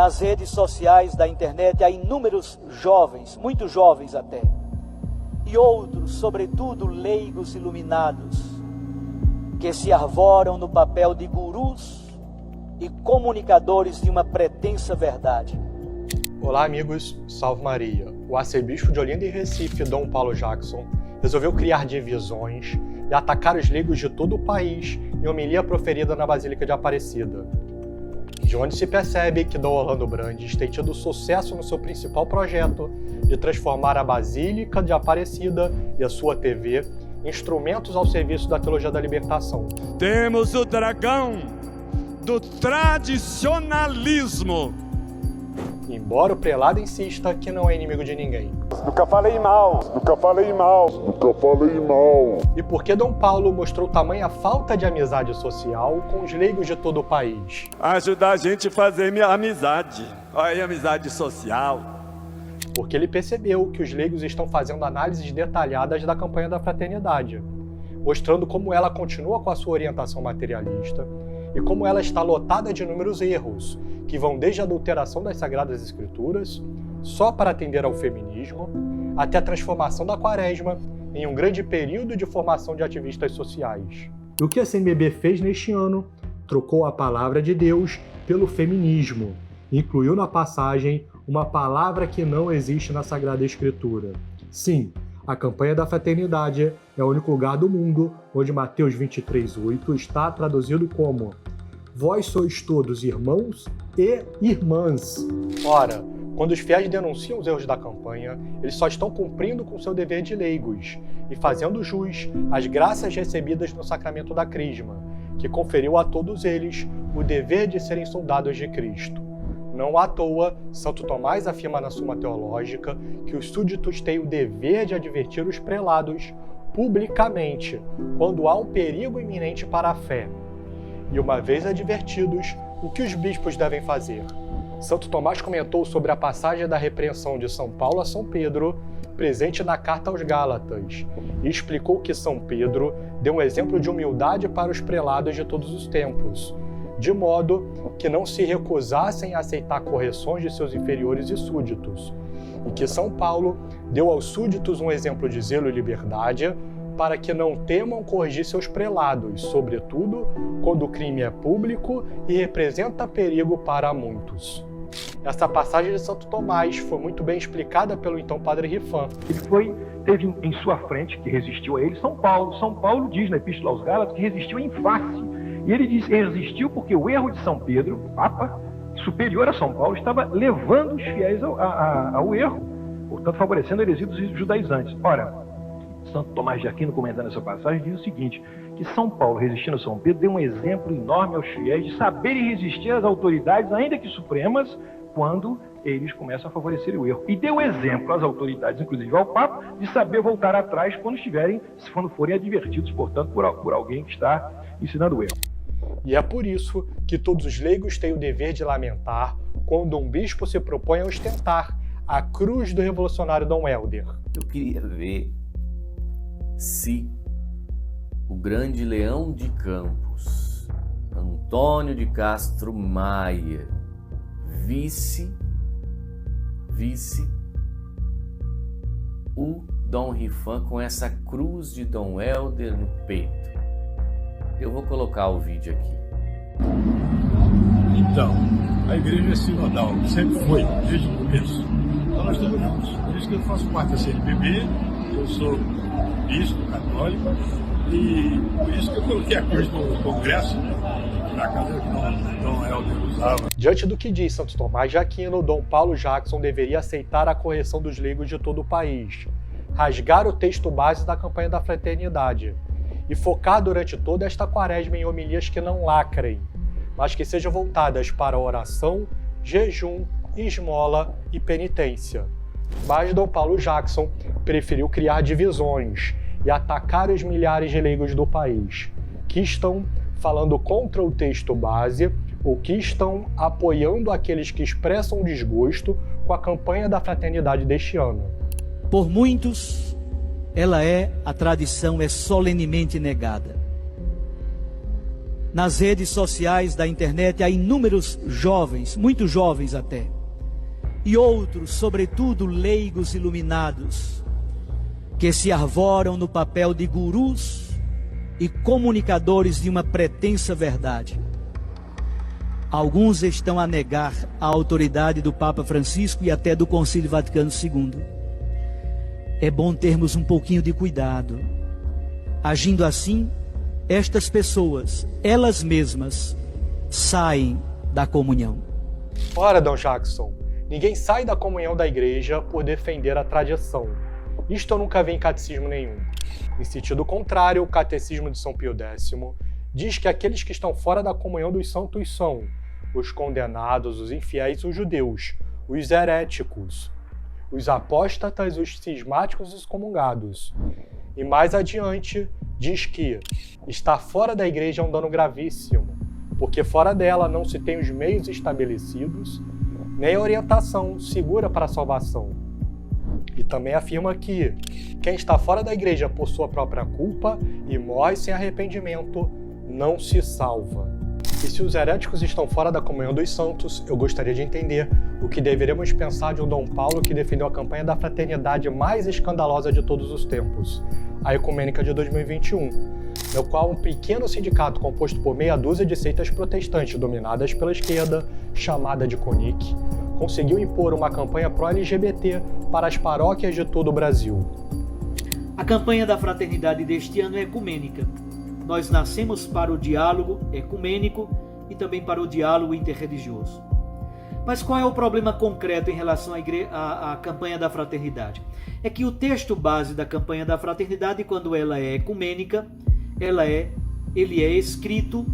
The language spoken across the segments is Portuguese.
Nas redes sociais da internet há inúmeros jovens, muito jovens até, e outros, sobretudo leigos iluminados, que se arvoram no papel de gurus e comunicadores de uma pretensa verdade. Olá, amigos, salve Maria. O arcebispo de Olinda e Recife, Dom Paulo Jackson, resolveu criar divisões e atacar os leigos de todo o país em homilia proferida na Basílica de Aparecida, de onde se percebe que Dom Orlando Brandes tem tido sucesso no seu principal projeto de transformar a Basílica de Aparecida e a sua TV em instrumentos ao serviço da teologia da libertação. Temos o dragão do tradicionalismo. Embora o prelado insista que não é inimigo de ninguém. Nunca falei mal, nunca falei mal, nunca falei mal. E por que Dom Paulo mostrou tamanha falta de amizade social com os leigos de todo o país? Ajudar a gente a fazer minha amizade. Olha aí, amizade social. Porque ele percebeu que os leigos estão fazendo análises detalhadas da campanha da fraternidade, mostrando como ela continua com a sua orientação materialista e como ela está lotada de inúmeros erros, que vão desde a adulteração das Sagradas Escrituras, só para atender ao feminismo, até a transformação da Quaresma em um grande período de formação de ativistas sociais. E o que a CNBB fez neste ano? Trocou a palavra de Deus pelo feminismo, incluiu na passagem uma palavra que não existe na Sagrada Escritura. Sim, a campanha da fraternidade é o único lugar do mundo onde Mateus 23:8 está traduzido como: vós sois todos irmãos e irmãs. Ora, quando os fiéis denunciam os erros da campanha, eles só estão cumprindo com seu dever de leigos e fazendo jus às graças recebidas no sacramento da Crisma, que conferiu a todos eles o dever de serem soldados de Cristo. Não à toa, Santo Tomás afirma na Suma Teológica que os súditos têm o dever de advertir os prelados publicamente quando há um perigo iminente para a fé. E uma vez advertidos, o que os bispos devem fazer? Santo Tomás comentou sobre a passagem da repreensão de São Paulo a São Pedro, presente na Carta aos Gálatas, e explicou que São Pedro deu um exemplo de humildade para os prelados de todos os tempos, de modo que não se recusassem a aceitar correções de seus inferiores e súditos, e que São Paulo deu aos súditos um exemplo de zelo e liberdade, para que não temam corrigir seus prelados, sobretudo quando o crime é público e representa perigo para muitos. Essa passagem de Santo Tomás foi muito bem explicada pelo então Padre Rifan. Ele teve em sua frente, que resistiu a ele, São Paulo. São Paulo diz na Epístola aos Gálatas que resistiu em face. E ele diz que resistiu porque o erro de São Pedro, Papa, superior a São Paulo, estava levando os fiéis ao erro, portanto favorecendo a heresia dos judaizantes. Ora, Santo Tomás de Aquino, comentando essa passagem, diz o seguinte, que São Paulo, resistindo a São Pedro, deu um exemplo enorme aos fiéis de saberem resistir às autoridades, ainda que supremas, quando eles começam a favorecer o erro. E deu exemplo às autoridades, inclusive ao Papa, de saber voltar atrás quando forem advertidos, portanto, por alguém que está ensinando o erro. E é por isso que todos os leigos têm o dever de lamentar quando um bispo se propõe a ostentar a cruz do revolucionário Dom Helder. Eu queria ver se o grande Leão de Campos, Antônio de Castro Maia, visse o Dom Rifan com essa cruz de Dom Helder no peito. Eu vou colocar o vídeo aqui. Então, a igreja é sinodal, sempre foi, desde o começo. Então nós estamos juntos. Por isso que eu faço parte da CNBB, eu sou bispo católico, e por isso que eu coloquei a cruz do Congresso, na casa que Dom Helder usava. Diante do que diz Santo Tomás de Aquino, Dom Paulo Jackson deveria aceitar a correção dos leigos de todo o país, rasgar o texto base da campanha da fraternidade e focar durante toda esta quaresma em homilias que não lacrem, mas que sejam voltadas para a oração, jejum, esmola e penitência. Mas Dom Paulo Jackson preferiu criar divisões e atacar os milhares de leigos do país, que estão falando contra o texto base ou que estão apoiando aqueles que expressam desgosto com a campanha da fraternidade deste ano. Por muitos, a tradição é solenemente negada. Nas redes sociais da internet há inúmeros jovens, muito jovens até, e outros, sobretudo leigos iluminados, que se arvoram no papel de gurus e comunicadores de uma pretensa verdade. Alguns estão a negar a autoridade do Papa Francisco e até do Concílio Vaticano II. É bom termos um pouquinho de cuidado. Agindo assim, estas pessoas, elas mesmas, saem da comunhão. Ora, Dom Jackson, ninguém sai da comunhão da igreja por defender a tradição. Isto eu nunca vi em catecismo nenhum. Em sentido contrário, o Catecismo de São Pio X diz que aqueles que estão fora da comunhão dos santos são os condenados, os infiéis, os judeus, os heréticos, os apóstatas, os cismáticos e os excomungados. E mais adiante, diz que estar fora da igreja é um dano gravíssimo, porque fora dela não se tem os meios estabelecidos, nem a orientação segura para a salvação. E também afirma que quem está fora da igreja por sua própria culpa e morre sem arrependimento não se salva. E se os heréticos estão fora da comunhão dos santos, eu gostaria de entender o que deveríamos pensar de um Dom Paulo que defendeu a campanha da fraternidade mais escandalosa de todos os tempos, a Ecumênica de 2021, no qual um pequeno sindicato composto por meia dúzia de seitas protestantes dominadas pela esquerda, chamada de CONIC, conseguiu impor uma campanha pró-LGBT para as paróquias de todo o Brasil. A campanha da fraternidade deste ano é ecumênica. Nós nascemos para o diálogo ecumênico e também para o diálogo interreligioso. Mas qual é o problema concreto em relação à campanha da fraternidade? É que o texto base da campanha da fraternidade, quando ela é ecumênica, ele é escrito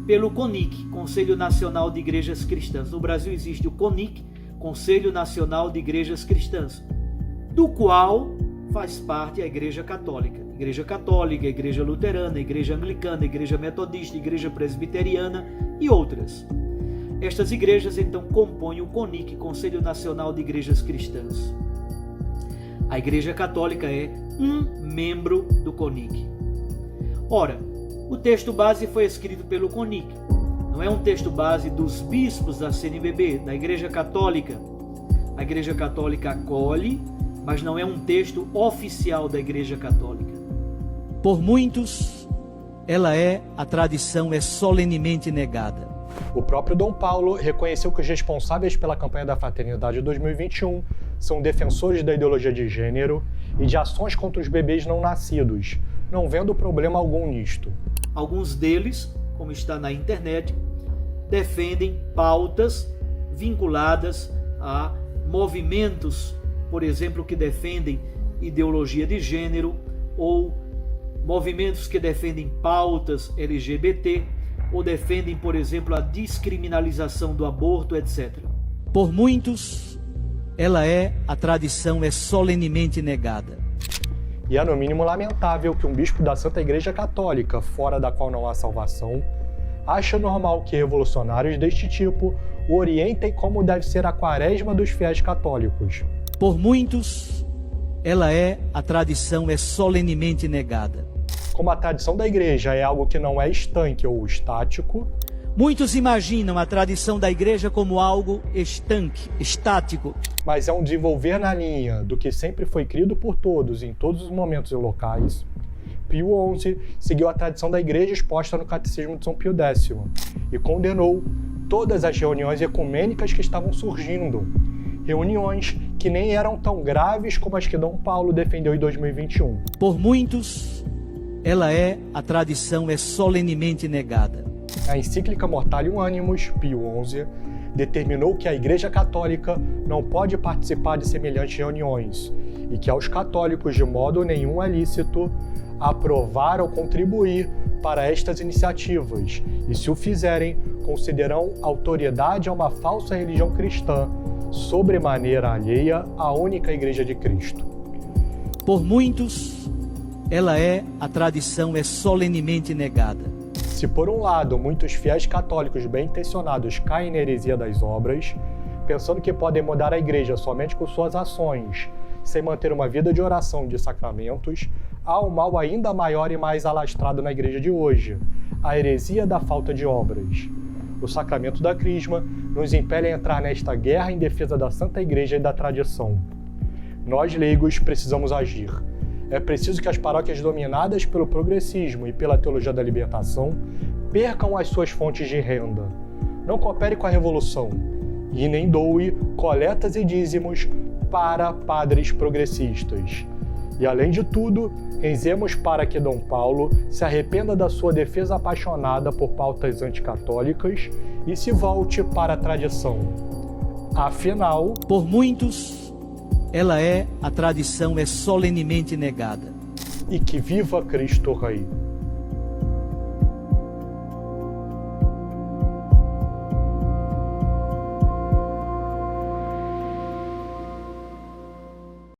pelo CONIC, Conselho Nacional de Igrejas Cristãs. No Brasil existe o CONIC, Conselho Nacional de Igrejas Cristãs, do qual faz parte a Igreja Católica. Igreja Católica, Igreja Luterana, Igreja Anglicana, Igreja Metodista, Igreja Presbiteriana e outras. Estas igrejas então compõem o CONIC, Conselho Nacional de Igrejas Cristãs. A Igreja Católica é um membro do CONIC. Ora, o texto base foi escrito pelo CONIC. Não é um texto base dos bispos da CNBB, da Igreja Católica. A Igreja Católica acolhe, mas não é um texto oficial da Igreja Católica. Por muitos, a tradição é solenemente negada. O próprio Dom Paulo reconheceu que os responsáveis pela campanha da Fraternidade de 2021 são defensores da ideologia de gênero e de ações contra os bebês não nascidos, não vendo problema algum nisto. Alguns deles, como está na internet, defendem pautas vinculadas a movimentos, por exemplo, que defendem ideologia de gênero ou movimentos que defendem pautas LGBT ou defendem, por exemplo, a descriminalização do aborto, etc. Por muitos, a tradição é solenemente negada. E é no mínimo lamentável que um bispo da Santa Igreja Católica, fora da qual não há salvação, acha normal que revolucionários deste tipo o orientem como deve ser a quaresma dos fiéis católicos. Por muitos, a tradição é solenemente negada. Como a tradição da igreja é algo que não é estanque ou estático, muitos imaginam a tradição da igreja como algo estanque, estático. Mas é um desenvolver na linha do que sempre foi crido por todos em todos os momentos e locais. Pio XI seguiu a tradição da igreja exposta no Catecismo de São Pio X e condenou todas as reuniões ecumênicas que estavam surgindo, reuniões que nem eram tão graves como as que Dom Paulo defendeu em 2021. Por muitos, a tradição é solenemente negada. A encíclica Mortalium Animus, Pio XI, determinou que a Igreja Católica não pode participar de semelhantes reuniões e que aos católicos de modo nenhum é lícito aprovar ou contribuir para estas iniciativas e, se o fizerem, considerarão autoridade a uma falsa religião cristã, sobremaneira alheia à única Igreja de Cristo. Por muitos, a tradição é solenemente negada. Se por um lado muitos fiéis católicos bem-intencionados caem na heresia das obras, pensando que podem mudar a igreja somente com suas ações, sem manter uma vida de oração e de sacramentos, há um mal ainda maior e mais alastrado na igreja de hoje, a heresia da falta de obras. O sacramento da Crisma nos impele a entrar nesta guerra em defesa da Santa Igreja e da tradição. Nós, leigos, precisamos agir. É preciso que as paróquias dominadas pelo progressismo e pela teologia da libertação percam as suas fontes de renda. Não coopere com a revolução e nem doe coletas e dízimos para padres progressistas. E, além de tudo, rezemos para que Dom Paulo se arrependa da sua defesa apaixonada por pautas anticatólicas e se volte para a tradição. Afinal, Por muitos, a tradição é solenemente negada. e que viva Cristo Rei!